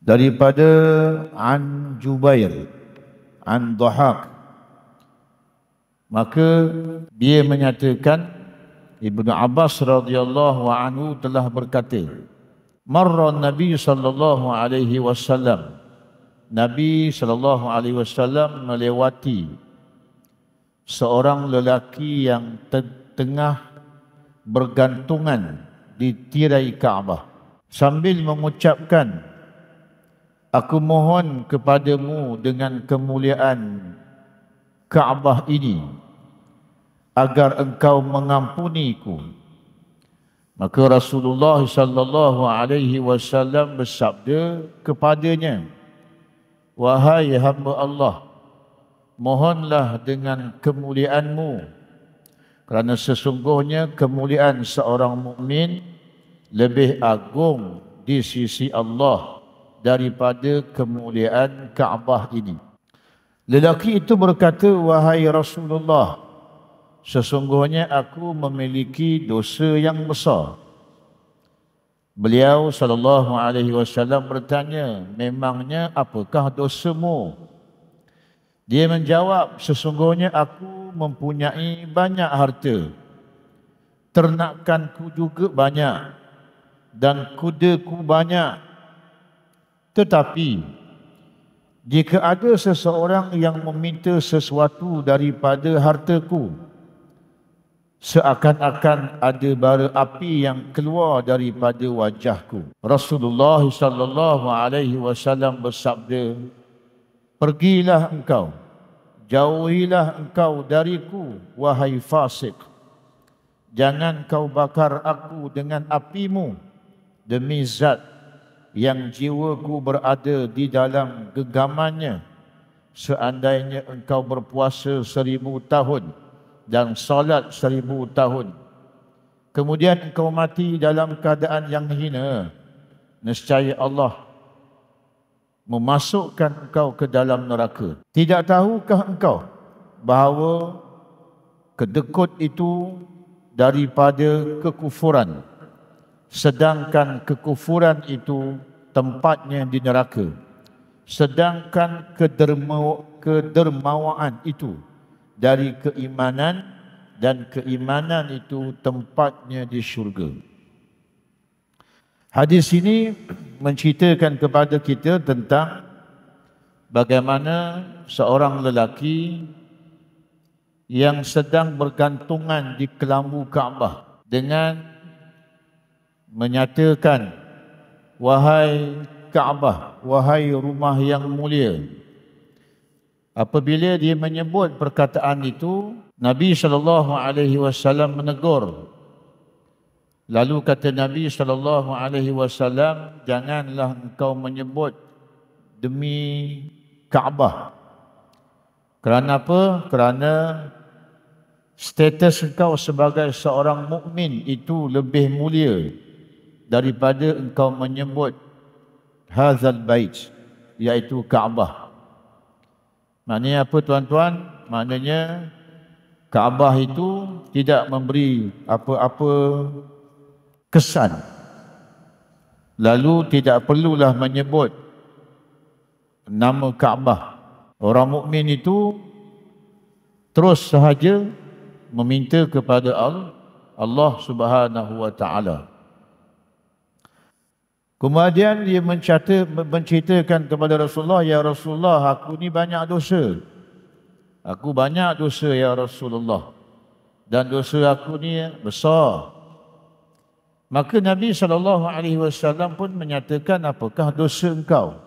daripada an Jubair an Dhahak, maka dia menyatakan Ibnu Abbas radhiyallahu anhu telah berkata, marra Nabi sallallahu alaihi wasallam, Nabi sallallahu alaihi wasallam melewati seorang lelaki yang tengah bergantungan di tirai Kaabah sambil mengucapkan, aku mohon kepadamu dengan kemuliaan Kaabah ini agar engkau mengampuniku. Maka Rasulullah sallallahu alaihi wasallam bersabda kepadanya, wahai hamba Allah, mohonlah dengan kemuliaanmu, kerana sesungguhnya kemuliaan seorang mukmin lebih agung di sisi Allah daripada kemuliaan Kaabah ini. Lelaki itu berkata, wahai Rasulullah, sesungguhnya aku memiliki dosa yang besar. Beliau sallallahu alaihi wasallam bertanya, memangnya apakah dosamu? Dia menjawab, sesungguhnya aku mempunyai banyak harta, ternakanku juga banyak, dan kudaku banyak. Tetapi jika ada seseorang yang meminta sesuatu daripada hartaku, seakan-akan ada bara api yang keluar daripada wajahku. Rasulullah sallallahu alaihi wasallam bersabda, pergilah engkau, jauhilah engkau dariku, wahai fasik. Jangan kau bakar aku dengan apimu, demi zat yang jiwaku berada di dalam genggamannya. Seandainya engkau berpuasa 1000 tahun dan salat 1000 tahun, kemudian engkau mati dalam keadaan yang hina, nescaya Allah memasukkan engkau ke dalam neraka. Tidak tahukah engkau bahawa kedekut itu daripada kekufuran, sedangkan kekufuran itu tempatnya di neraka, sedangkan kedermawaan itu dari keimanan, dan keimanan itu tempatnya di syurga. Hadis ini menceritakan kepada kita tentang bagaimana seorang lelaki yang sedang bergantungan di kelambu Kaabah dengan menyatakan, wahai Kaabah, wahai rumah yang mulia. Apabila dia menyebut perkataan itu, Nabi sallallahu alaihi wasallam menegur. Lalu kata Nabi sallallahu alaihi wasallam, janganlah engkau menyebut demi Kaabah. Kerana apa? Kerana status engkau sebagai seorang mukmin itu lebih mulia daripada engkau menyebut hadzal bait, iaitu Kaabah. Maknanya apa tuan-tuan? Maknanya Kaabah itu tidak memberi apa-apa kesan. Lalu tidak perlulah menyebut nama Kaabah. Orang mukmin itu terus sahaja meminta kepada Allah Subhanahu wa taala. Kemudian dia menceritakan kepada Rasulullah, ya Rasulullah, aku ni banyak dosa. Aku banyak dosa ya Rasulullah, dan dosa aku ni besar. Maka Nabi SAW pun menyatakan, apakah dosa engkau?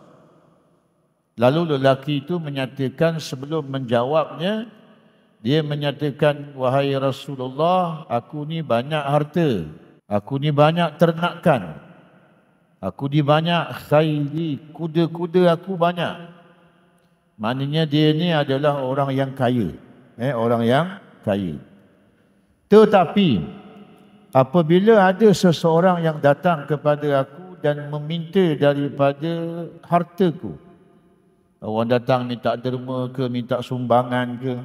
Lalu lelaki itu menyatakan, sebelum menjawabnya, dia menyatakan, wahai Rasulullah, aku ni banyak harta, aku ni banyak ternakan, aku ni banyak khayli, kuda-kuda aku banyak. Maknanya dia ni adalah orang yang kaya, orang yang kaya. Tetapi apabila ada seseorang yang datang kepada aku dan meminta daripada hartaku, orang datang minta derma ke, minta sumbangan ke,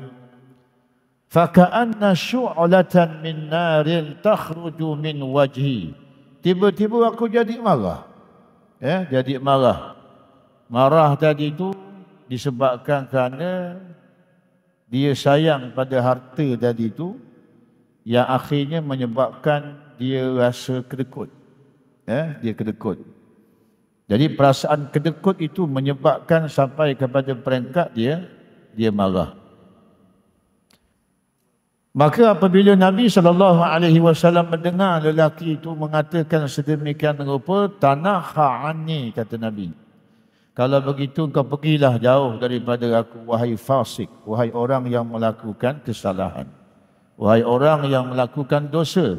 faka'anna syu'latan min narin takhruju min wajhi, tiba-tiba aku jadi marah. Jadi marah. Marah tadi itu disebabkan kerana dia sayang pada harta tadi itu, yang akhirnya menyebabkan dia rasa kedekut. Dia kedekut. Jadi perasaan kedekut itu menyebabkan sampai kepada peringkat dia marah. Maka apabila Nabi SAW mendengar lelaki itu mengatakan sedemikian rupa, tanaha anni, kata Nabi. Kalau begitu kau pergilah jauh daripada aku, wahai fasik, wahai orang yang melakukan kesalahan, wahai orang yang melakukan dosa.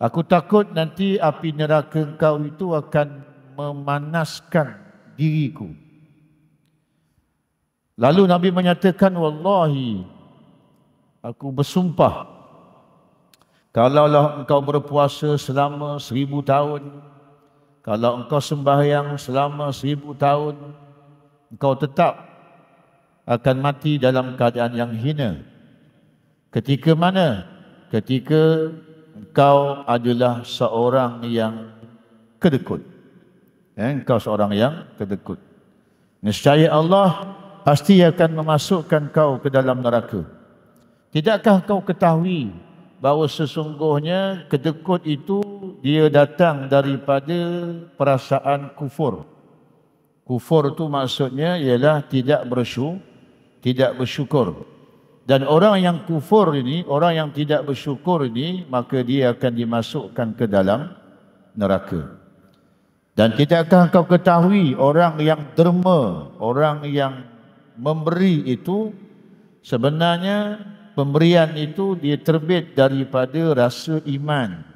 Aku takut nanti api neraka kau itu akan memanaskan diriku. Lalu Nabi menyatakan, wallahi, aku bersumpah, kalaulah engkau berpuasa selama 1000 tahun, kalau engkau sembahyang selama 1000 tahun, engkau tetap akan mati dalam keadaan yang hina. Ketika mana? Ketika engkau adalah seorang yang kedekut. Engkau seorang yang kedekut. Nescaya Allah pasti akan memasukkan kau ke dalam neraka. Tidakkah kau ketahui bahawa sesungguhnya kedekut itu dia datang daripada perasaan kufur. Kufur itu maksudnya ialah tidak bersyukur. Dan orang yang kufur ini, orang yang tidak bersyukur ini, maka dia akan dimasukkan ke dalam neraka. Dan tidakkah kau ketahui orang yang derma, orang yang memberi itu, sebenarnya pemberian itu dia terbit daripada rasa iman,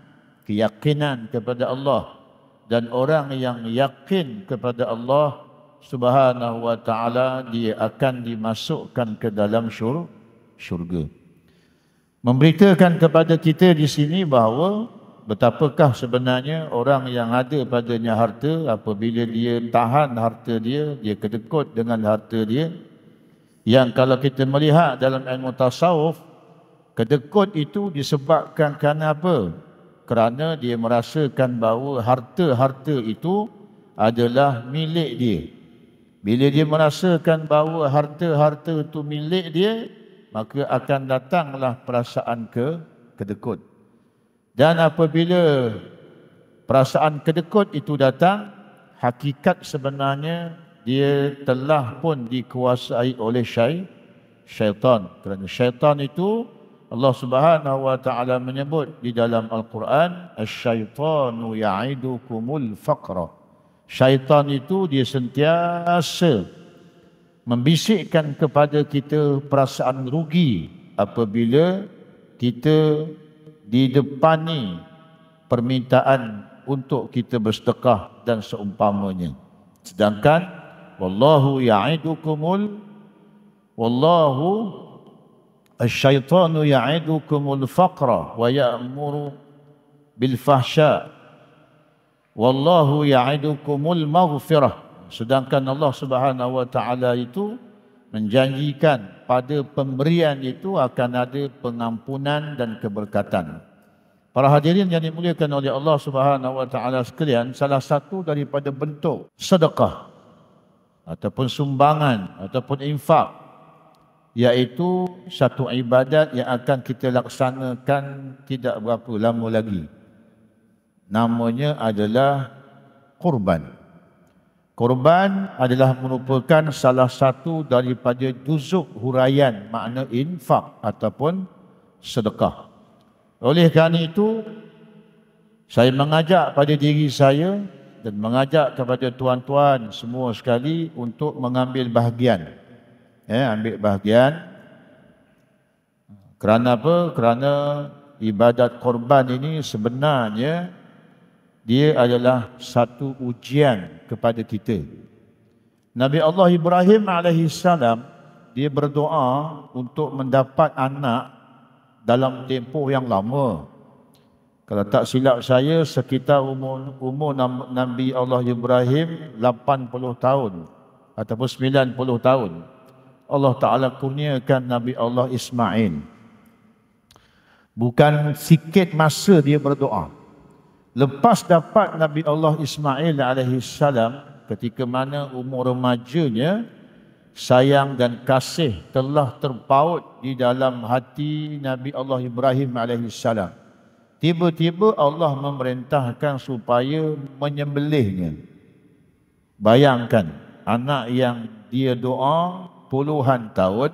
keyakinan kepada Allah. Dan orang yang yakin kepada Allah Subhanahu wa ta'ala, dia akan dimasukkan ke dalam syurga. Memberitakan kepada kita di sini bahawa betapakah sebenarnya orang yang ada padanya harta, apabila dia tahan harta dia, dia kedekut dengan harta dia, yang kalau kita melihat dalam ilmu tasawuf, kedekut itu disebabkan kerana apa? Kerana dia merasakan bahawa harta-harta itu adalah milik dia. Bila dia merasakan bahawa harta-harta itu milik dia, maka akan datanglah perasaan kedekut. Dan apabila perasaan kedekut itu datang, hakikat sebenarnya dia telah pun dikuasai oleh syaitan. Kerana syaitan itu Allah Subhanahu wa ta'ala menyebut di dalam Al-Quran, asyaitanu ya'idukumul faqra. Syaitan itu dia sentiasa membisikkan kepada kita perasaan rugi apabila kita didepani permintaan untuk kita bersedekah dan seumpamanya. Sedangkan wallahu asyaitanu ya'idukumul faqra wa ya'muru bil fahsya wallahu ya'idukumul maghfirah. Sedangkan Allah Subhanahu wa ta'ala itu menjanjikan pada pemberian itu akan ada pengampunan dan keberkatan. Para hadirin yang dimuliakan oleh Allah Subhanahu wa ta'ala sekalian, salah satu daripada bentuk sedekah ataupun sumbangan ataupun infak, iaitu satu ibadat yang akan kita laksanakan tidak berapa lama lagi. Namanya adalah kurban. Kurban adalah merupakan salah satu daripada juzuk huraian makna infak ataupun sedekah. Oleh kerana itu, saya mengajak pada diri saya dan mengajak kepada tuan-tuan semua sekali untuk mengambil bahagian. Ambil bahagian. Kerana apa? Kerana ibadat korban ini sebenarnya dia adalah satu ujian kepada kita. Nabi Allah Ibrahim alaihissalam, dia berdoa untuk mendapat anak dalam tempoh yang lama. Kalau tak silap saya, sekitar umur Nabi Allah Ibrahim 80 tahun ataupun 90 tahun. Allah Ta'ala kurniakan Nabi Allah Ismail. Bukan sikit masa dia berdoa. Lepas dapat Nabi Allah Ismail alaihissalam, ketika mana umur remajanya, sayang dan kasih telah terpaut di dalam hati Nabi Allah Ibrahim alaihissalam. Tiba-tiba Allah memerintahkan supaya menyembelihnya. Bayangkan, anak yang dia doa puluhan tahun,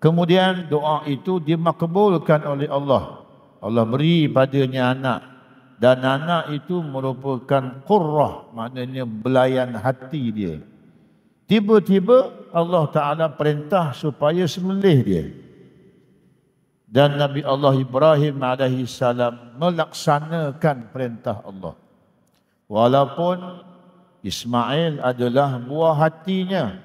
kemudian doa itu dimakbulkan oleh Allah. Allah beri padanya anak, dan anak itu merupakan qurrah, maknanya belayan hati dia. Tiba-tiba Allah Ta'ala perintah supaya sembelih dia. Dan Nabi Allah Ibrahim alaihissalam melaksanakan perintah Allah. Walaupun Ismail adalah buah hatinya,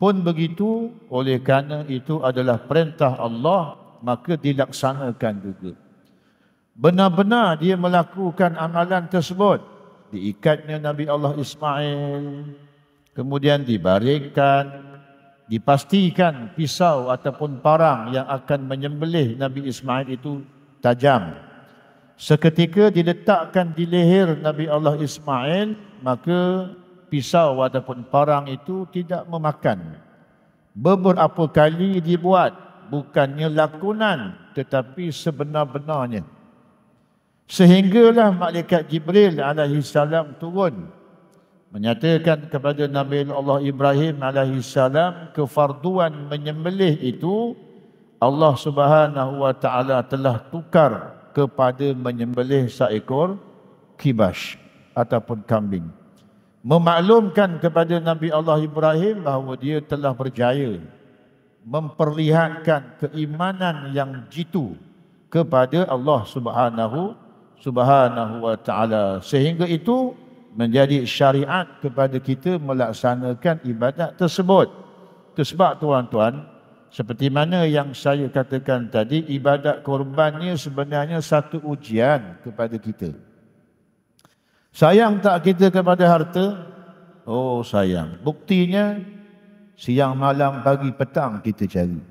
pun begitu, oleh kerana itu adalah perintah Allah, maka dilaksanakan juga. Benar-benar dia melakukan amalan tersebut. Diikatnya Nabi Allah Ismail, kemudian dibaringkan, dipastikan pisau ataupun parang yang akan menyembelih Nabi Ismail itu tajam. Seketika diletakkan di leher Nabi Allah Ismail, maka pisau ataupun parang itu tidak memakan. Beberapa kali dibuat, bukannya lakonan tetapi sebenar-benarnya. Sehinggalah malaikat Jibril alaihissalam turun menyatakan kepada Nabi Allah Ibrahim alaihissalam kefarduan menyembelih itu Allah Subhanahu wa taala telah tukar kepada menyembelih seekor kibas ataupun kambing. Memaklumkan kepada Nabi Allah Ibrahim bahawa dia telah berjaya memperlihatkan keimanan yang jitu kepada Allah Subhanahu wa taala, sehingga itu menjadi syariat kepada kita melaksanakan ibadat tersebut. Itu sebab tuan-tuan, seperti mana yang saya katakan tadi, ibadat korbannya sebenarnya satu ujian kepada kita. Sayang tak kita kepada harta? Oh sayang. Buktinya siang malam pagi petang kita cari.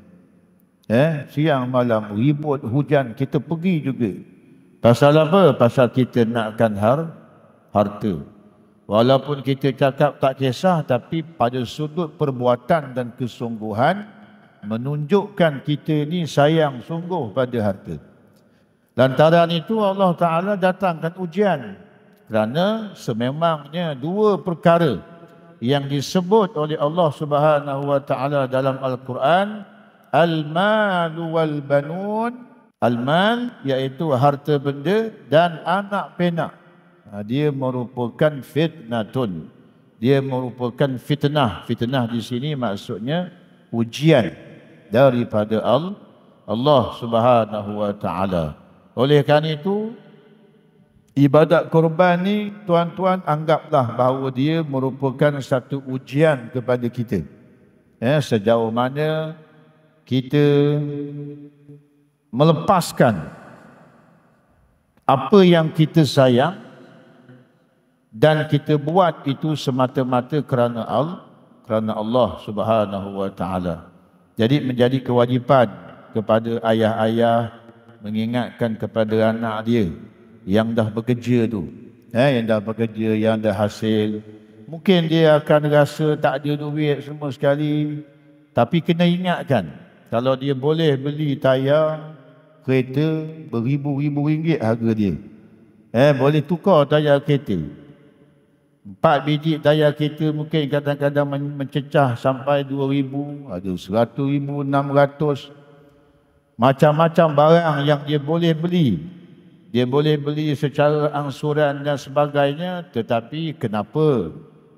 Siang malam ribut hujan kita pergi juga. Pasal apa? Pasal kita nakkan harta. Walaupun kita cakap tak kisah, tapi pada sudut perbuatan dan kesungguhan menunjukkan kita ni sayang sungguh pada harta. Lantaran itu Allah Ta'ala datangkan ujian. Kerana sememangnya dua perkara yang disebut oleh Allah Subhanahu wa taala dalam Al-Quran, al-mal wal banun. Al-mal iaitu harta benda, dan anak penak. Dia merupakan fitnatun. Dia merupakan fitnah. Fitnah di sini maksudnya ujian daripada Allah Subhanahu wa taala. Oleh kerana itu, ibadat korban ni tuan-tuan anggaplah bahawa dia merupakan satu ujian kepada kita. Sejauh mana kita melepaskan apa yang kita sayang dan kita buat itu semata-mata kerana Allah Subhanahu wa taala. Jadi menjadi kewajipan kepada ayah-ayah mengingatkan kepada anak dia yang dah bekerja tu, yang dah bekerja, yang dah hasil. Mungkin dia akan rasa tak ada duit semua sekali, tapi kena ingatkan, kalau dia boleh beli tayar kereta beribu-ribu ringgit harga dia, boleh tukar tayar kereta. 4 biji tayar kereta mungkin kadang-kadang mencecah sampai 2,000, ada 100,000, 600. Macam-macam barang yang dia boleh beli. Dia boleh beli secara angsuran dan sebagainya, tetapi kenapa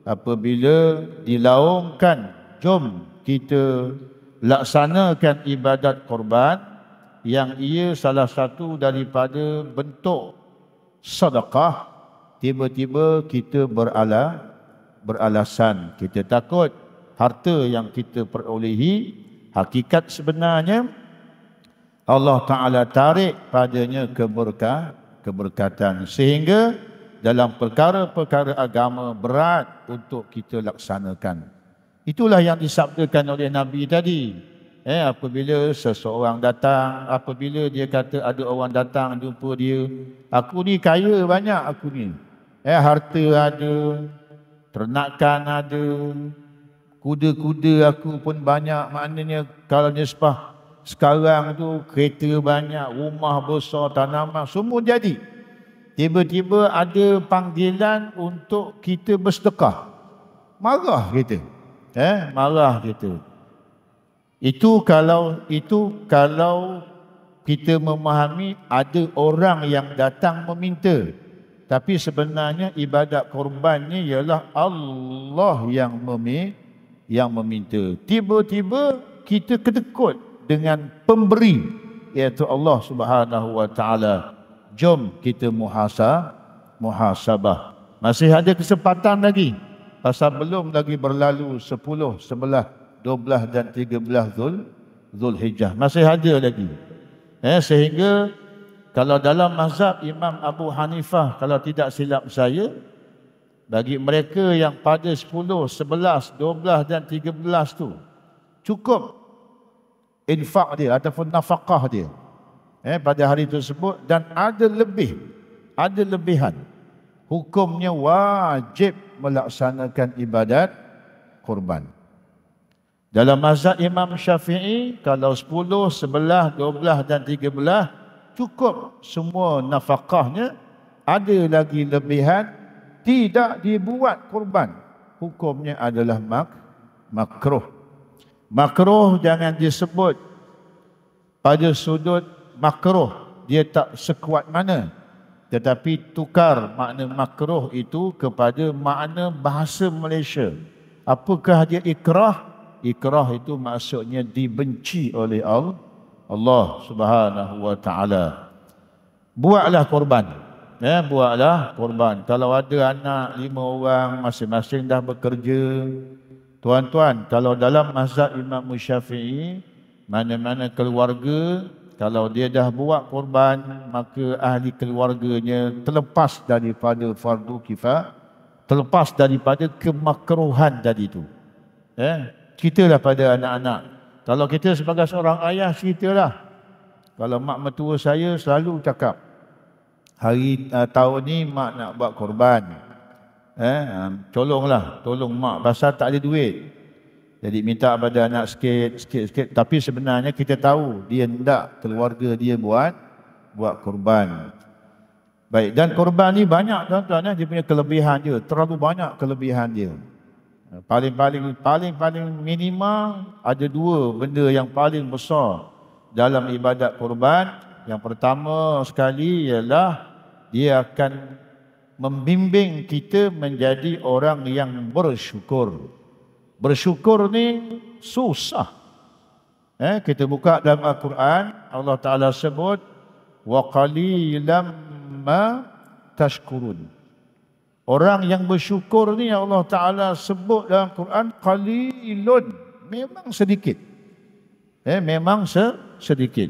apabila dilaungkan, jom kita laksanakan ibadat korban yang ia salah satu daripada bentuk sedekah, tiba-tiba kita beralasan, kita takut harta yang kita perolehi hakikat sebenarnya Allah Ta'ala tarik padanya keberkatan, sehingga dalam perkara-perkara agama berat untuk kita laksanakan. Itulah yang disabdakan oleh Nabi tadi. Apabila seseorang datang, apabila dia kata ada orang datang jumpa dia, aku ni kaya banyak, aku ni harta ada, ternakan ada, kuda-kuda aku pun banyak. Maknanya kalau nisbah sekarang tu kereta banyak, rumah besar, tanaman, semua jadi. Tiba-tiba ada panggilan untuk kita bersedekah. Marah kita. Marah kita. Itu kalau kita memahami ada orang yang datang meminta. Tapi sebenarnya ibadat korbannya ialah Allah yang meminta. Tiba-tiba kita kedekut dengan pemberi, iaitu Allah Subhanahu wa taala. Jom kita muhasabah. Masih ada kesempatan lagi. Pasal belum lagi berlalu 10, 11, 12 dan 13 Zulhijjah. Masih ada lagi. Sehingga kalau dalam mazhab Imam Abu Hanifah, kalau tidak silap saya, bagi mereka yang pada 10, 11, 12 dan 13 tu cukup infak dia ataupun nafkah dia pada hari tersebut, dan ada lebihan, hukumnya wajib melaksanakan ibadat korban. Dalam mazhab Imam Syafi'i, kalau 10, 11, 12 dan 13 cukup semua nafkahnya, ada lagi lebihan, tidak dibuat korban, hukumnya adalah makruh. Makruh jangan disebut pada sudut makruh dia tak sekuat mana, tetapi tukar makna makruh itu kepada makna bahasa Malaysia. Apakah dia ikrah? Ikrah itu maksudnya dibenci oleh Allah Subhanahu wa taala. Buatlah korban. Buatlah korban. Kalau ada anak 5 orang, masing-masing dah bekerja. Tuan-tuan, kalau dalam mazhab Imam Syafi'i, mana-mana keluarga, kalau dia dah buat korban, maka ahli keluarganya terlepas daripada fardu kifayah, terlepas daripada kemakruhan tadi itu. Ceritalah pada anak-anak. Kalau kita sebagai seorang ayah, ceritalah. Kalau mak mertua saya selalu cakap, tahun ni mak nak buat korban. Tolong mak, pasal tak ada duit. Jadi minta pada anak sikit. Tapi sebenarnya kita tahu dia hendak keluarga dia buat korban. Baik, dan korban ni banyak tuan-tuan, dia punya kelebihan dia, terlalu banyak kelebihan dia. Paling minimal ada 2 benda yang paling besar dalam ibadat korban. Yang pertama sekali ialah dia akan membimbing kita menjadi orang yang bersyukur. Bersyukur ni susah. Kita buka dalam Al-Quran, Allah Ta'ala sebut, wa qalilam ma tashkurun. Orang yang bersyukur ni Allah Ta'ala sebut dalam Quran qalilun, memang sedikit. Memang sedikit.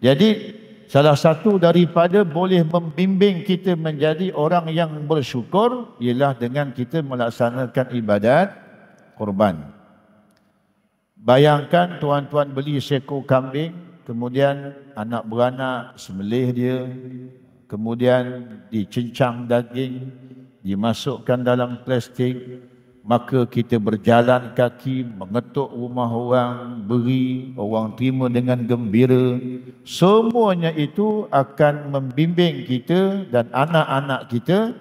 Jadi salah satu daripada boleh membimbing kita menjadi orang yang bersyukur ialah dengan kita melaksanakan ibadat korban. Bayangkan tuan-tuan beli seekor kambing, kemudian anak beranak sembelih dia, kemudian dicincang daging, dimasukkan dalam plastik, maka kita berjalan kaki mengetuk rumah orang, beri, orang terima dengan gembira. Semuanya itu akan membimbing kita dan anak-anak kita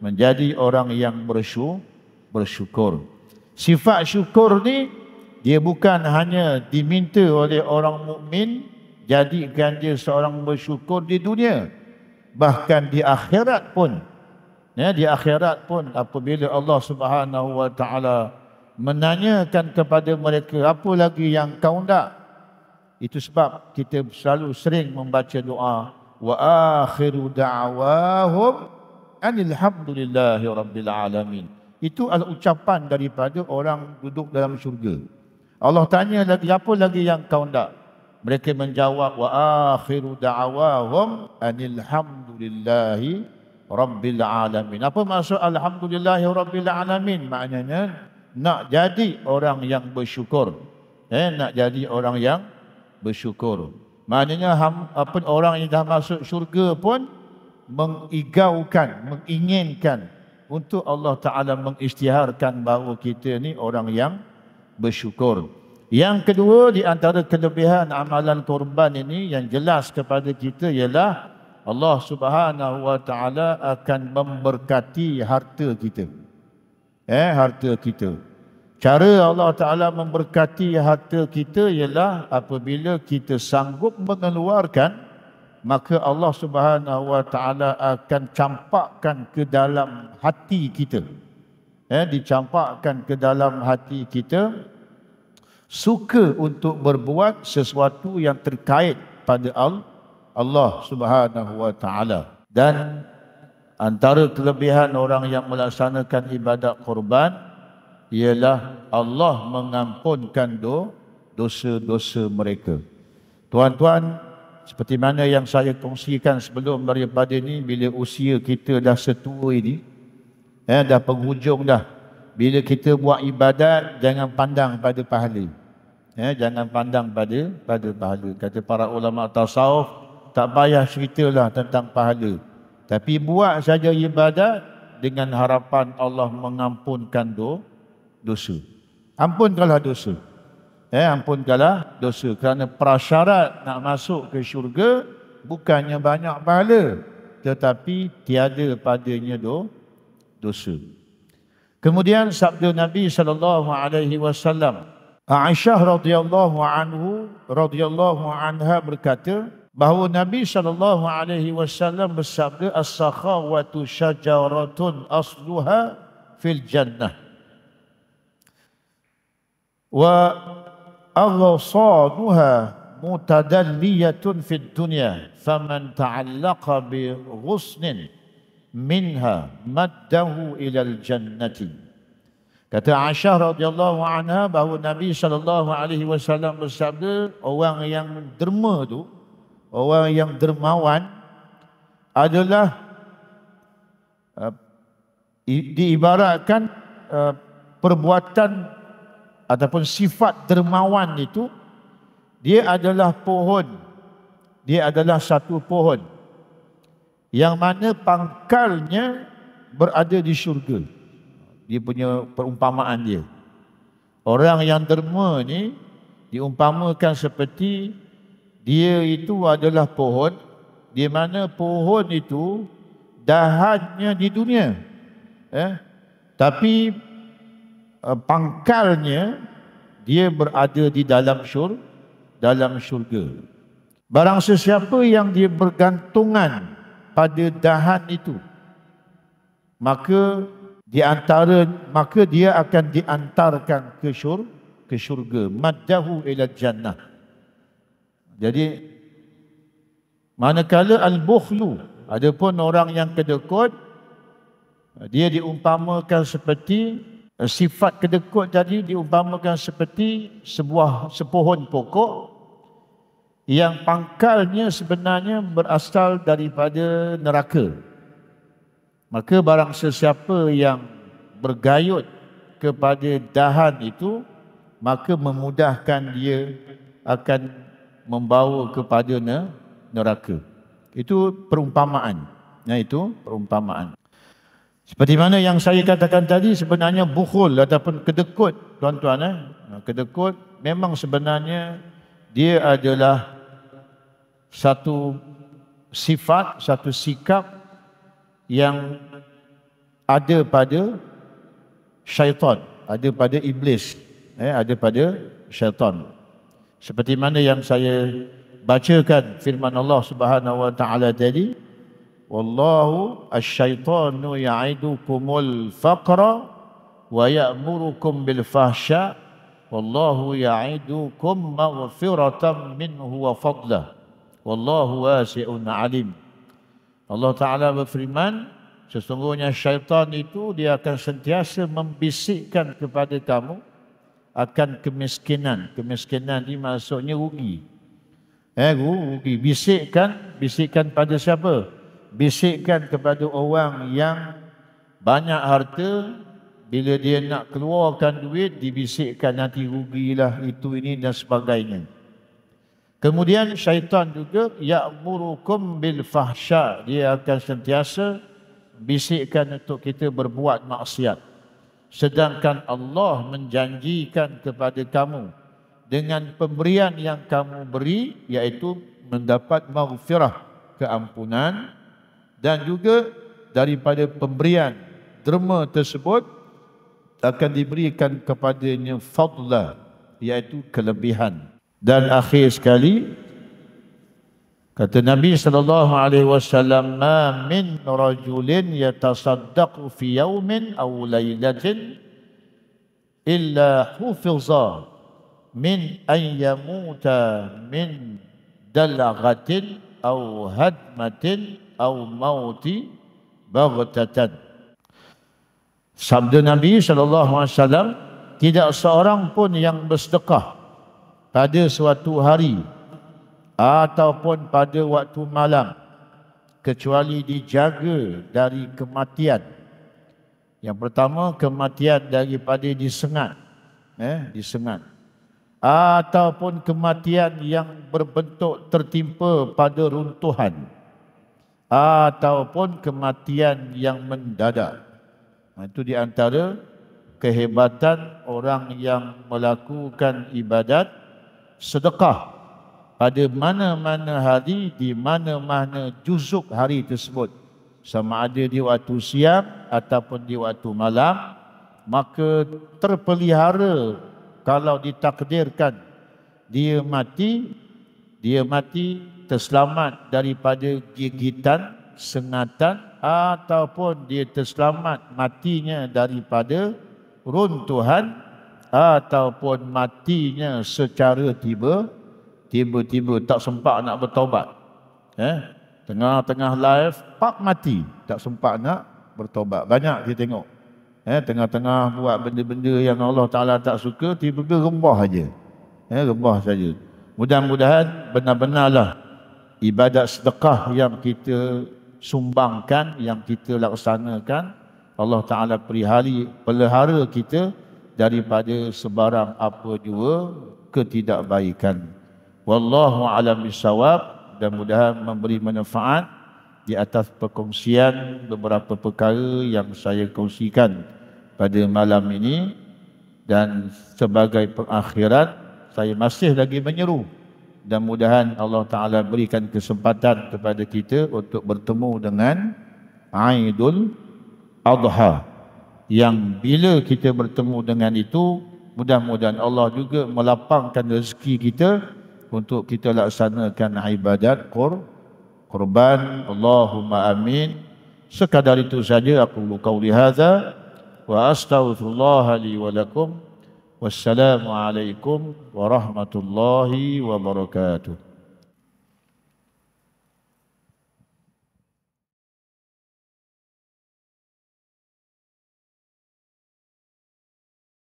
menjadi orang yang bersyukur. Sifat syukur ni dia bukan hanya diminta oleh orang mukmin, jadikan dia seorang bersyukur di dunia, bahkan di akhirat pun. Di akhirat pun apabila Allah Subhanahu wa taala menanyakan kepada mereka, apa lagi yang kau nak? Itu sebab kita selalu sering membaca doa, wa akhiru da'wahum anil hamdulillahi rabbil alamin. Itu adalah ucapan daripada orang duduk dalam syurga. Allah tanya lagi, apa lagi yang kau nak? Mereka menjawab, wa akhiru da'wahum anil hamdulillahi rabbil alamin. Apa maksud alhamdulillahi rabbil alamin? Maknanya nak jadi orang yang bersyukur. Nak jadi orang yang bersyukur. Maknanya orang yang dah masuk syurga pun mengigaukan, menginginkan untuk Allah Ta'ala mengisytiharkan bahawa kita ni orang yang bersyukur. Yang kedua, di antara kelebihan amalan korban ini yang jelas kepada kita ialah Allah Subhanahu Wa Ta'ala akan memberkati harta kita. Harta kita. Cara Allah Ta'ala memberkati harta kita ialah apabila kita sanggup mengeluarkan, maka Allah Subhanahu Wa Ta'ala akan campakkan ke dalam hati kita. Dicampakkan ke dalam hati kita suka untuk berbuat sesuatu yang terkait pada Allah Subhanahu Wa Ta'ala. Dan antara kelebihan orang yang melaksanakan ibadat korban ialah Allah mengampunkan dosa-dosa mereka. Tuan-tuan, seperti mana yang saya kongsikan sebelum daripada ini, bila usia kita dah setua ini, dah penghujung dah. Bila kita buat ibadat, jangan pandang pada pahala. Jangan pandang pada pahala. Kata para ulama tasawuf, tak payah ceritalah tentang pahala. Tapi buat saja ibadat dengan harapan Allah mengampunkan dosa. Ampunkanlah dosa. Ampunkanlah dosa. Kerana prasyarat nak masuk ke syurga bukannya banyak pahala, tetapi tiada padanya dosa. Kemudian sabda Nabi SAW, Aisyah radhiyallahu anha berkata bahawa Nabi SAW bersabda, as-sakhawatu syajaratun asluha fil jannah wa aghsanuha mutadalliyatun fid dunya faman ta'allaqa bi ghusnin minha maddahu ilal jannati. Kata Aisyah radhiyallahu anha bahawa Nabi SAW bersabda, orang yang derma tu, orang yang dermawan adalah diibaratkan perbuatan ataupun sifat dermawan itu, dia adalah pohon. Dia adalah satu pohon yang mana pangkalnya berada di syurga. Dia punya perumpamaan dia. Orang yang derma ni diumpamakan seperti dia itu adalah pohon, di mana pohon itu dahannya di dunia. Tapi pangkalnya dia berada di dalam syurga. Barang sesiapa yang dia bergantungan pada dahan itu, maka dia akan diantarkan ke syurga. Maddahu ila jannah. Jadi manakala al-bukhlu, adapun orang yang kedekut, dia diumpamakan seperti sifat kedekut tadi diumpamakan seperti sepohon pokok yang pangkalnya sebenarnya berasal daripada neraka. Maka barang sesiapa yang bergayut kepada dahan itu, maka memudahkan dia akan membawa kepada neraka. Itu perumpamaan. Itu perumpamaan. Seperti mana yang saya katakan tadi, sebenarnya bukhul ataupun kedekut, tuan-tuan. Kedekut memang sebenarnya dia adalah satu sifat, satu sikap yang ada pada syaitan, ada pada iblis, ada pada syaitan. Seperti mana yang saya bacakan firman Allah Subhanahu Wa Ta'ala tadi, wallahu asyaitanu ya'idukumul faqra wa ya'murukum bil fahsya wallahu ya'idukum maghfiratan minhu wa fadlah wallahu wasi'un alim. Allah Ta'ala berfirman, sesungguhnya syaitan itu dia akan sentiasa membisikkan kepada kamu akan kemiskinan. Kemiskinan ini maksudnya rugi. Rugi. Bisikkan pada siapa? Bisikkan kepada orang yang banyak harta, bila dia nak keluarkan duit, dibisikkan nanti rugilah itu ini dan sebagainya. Kemudian syaitan juga ya'murukum bil fahsya, dia akan sentiasa bisikkan untuk kita berbuat maksiat. Sedangkan Allah menjanjikan kepada kamu dengan pemberian yang kamu beri, iaitu mendapat maghfirah, keampunan, dan juga daripada pemberian derma tersebut akan diberikan kepadanya fadlah, iaitu kelebihan. Dan akhir sekali, kata Nabi SAW, "Ma min rajulin yatasaddaqu fi yawmin aw laylatin illa hufiza min an yamuta min dalghatin aw hadmatin aw mauti baghtatan." Sabda Nabi SAW, tidak seorang pun yang bersedekah pada suatu hari ataupun pada waktu malam kecuali dijaga dari kematian. Yang pertama, kematian daripada disengat, disengat, ataupun kematian yang berbentuk tertimpa pada runtuhan, ataupun kematian yang mendadak. Itu di antara kehebatan orang yang melakukan ibadat sedekah pada mana-mana hari, di mana-mana juzuk hari tersebut, sama ada di waktu siang ataupun di waktu malam, maka terpelihara kalau ditakdirkan dia mati terselamat daripada gigitan, sengatan, ataupun dia terselamat matinya daripada runtuhan, ataupun matinya secara tiba-tiba tak sempat nak bertaubat. Tengah-tengah live, pak mati, tak sempat nak bertaubat. Banyak kita tengok. Tengah-tengah buat benda-benda yang Allah Ta'ala tak suka, tiba-tiba rembah aja. Rembah saja. Mudah-mudahan benar-benarlah ibadat sedekah yang kita sumbangkan, yang kita laksanakan, Allah Ta'ala pelihara kita daripada sebarang apa jua ketidakbaikan. Wallahu a'lam bissawab. Dan mudah memberi manfaat di atas perkongsian beberapa perkara yang saya kongsikan pada malam ini. Dan sebagai pengakhiran, saya masih lagi menyeru, dan mudahan Allah Ta'ala berikan kesempatan kepada kita untuk bertemu dengan Aidul Adha, yang bila kita bertemu dengan itu, mudah-mudahan Allah juga melapangkan rezeki kita untuk kita laksanakan ibadat kurban. Allahumma amin. Sekadar itu saja aku qauli hadza wa astaghfirullah li wa lakum. Wassalamu alaikum warahmatullahi wabarakatuh.